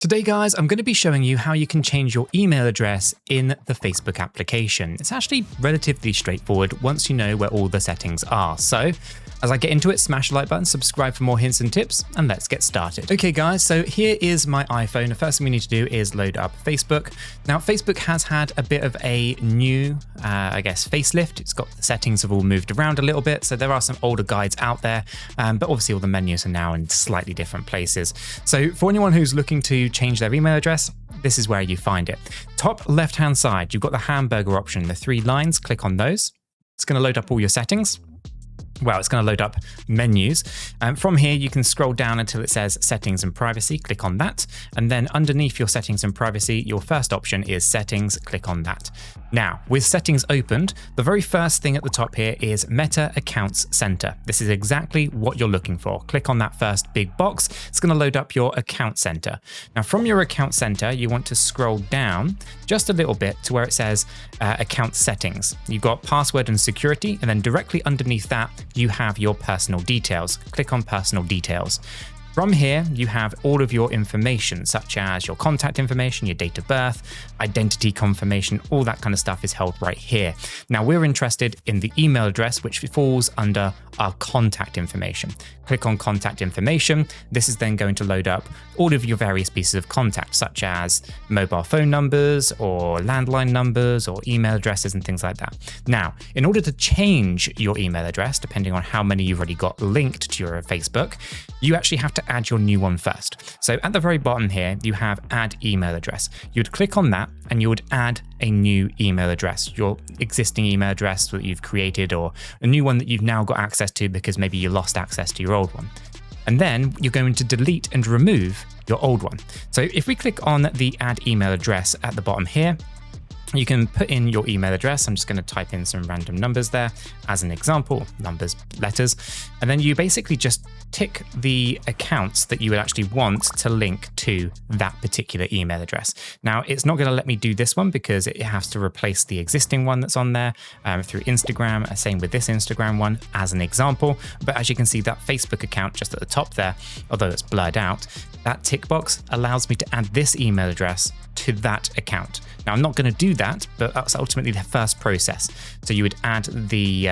Today, guys, I'm going to be showing you how you can change your email address in the Facebook application. It's actually relatively straightforward once you know where all the settings are. So as I get into it, smash the like button, subscribe for more hints and tips, and let's get started. Okay, guys, so here is my iPhone. The first thing we need to do is load up Facebook. Now, Facebook has had a bit of a new, facelift. It's got the settings have all moved around a little bit. So there are some older guides out there, but obviously all the menus are now in slightly different places. So for anyone who's looking to change their email address, this is where you find it. Top left-hand side, you've got the hamburger option, the 3 lines, click on those. It's going to load up all your settings. Well, it's going to load up menus. From here, you can scroll down until it says settings and privacy. Click on that. And then underneath your settings and privacy, your first option is settings. Click on that. Now, with settings opened, the very first thing at the top here is Meta Accounts Center. This is exactly what you're looking for. Click on that first big box. It's going to load up your account center. Now, from your account center, you want to scroll down just a little bit to where it says account settings. You've got password and security, and then directly underneath that, you have your personal details. Click on personal details. From here, you have all of your information, such as your contact information, your date of birth, identity confirmation, all that kind of stuff is held right here. Now, we're interested in the email address, which falls under our contact information. Click on contact information. This is then going to load up all of your various pieces of contact, such as mobile phone numbers or landline numbers or email addresses and things like that. Now, in order to change your email address, depending on how many you've already got linked to your Facebook, you actually have to add your new one first. So at the very bottom here, you have add email address. You would click on that and you would add a new email address, your existing email address that you've created or a new one that you've now got access to because maybe you lost access to your old one. And then you're going to delete and remove your old one. So if we click on the add email address at the bottom here, you can put in your email address. I'm just going to type in some random numbers there as an example, numbers, letters, and then you basically just tick the accounts that you would actually want to link to that particular email address. Now, it's not going to let me do this one because it has to replace the existing one that's on there through Instagram, same with this Instagram one as an example. But as you can see, that Facebook account just at the top there, although it's blurred out, that tick box allows me to add this email address to that account. Now, I'm not going to do that, but that's ultimately the first process. So you would add the,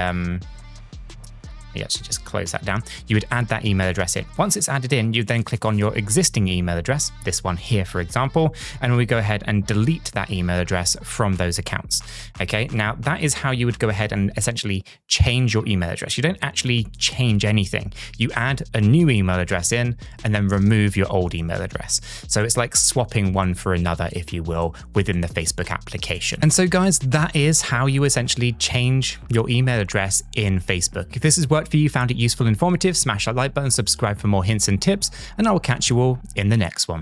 actually just close that down. You would add that email address in. Once it's added in, you then click on your existing email address, this one here, for example, and we go ahead and delete that email address from those accounts. Okay, now that is how you would go ahead and essentially change your email address. You don't actually change anything. You add a new email address in and then remove your old email address. So it's like swapping one for another, if you will, within the Facebook application. And so, guys, that is how you essentially change your email address in Facebook. If this has worked for you, found it useful, informative, smash that like button, subscribe for more hints and tips, and I will catch you all in the next one.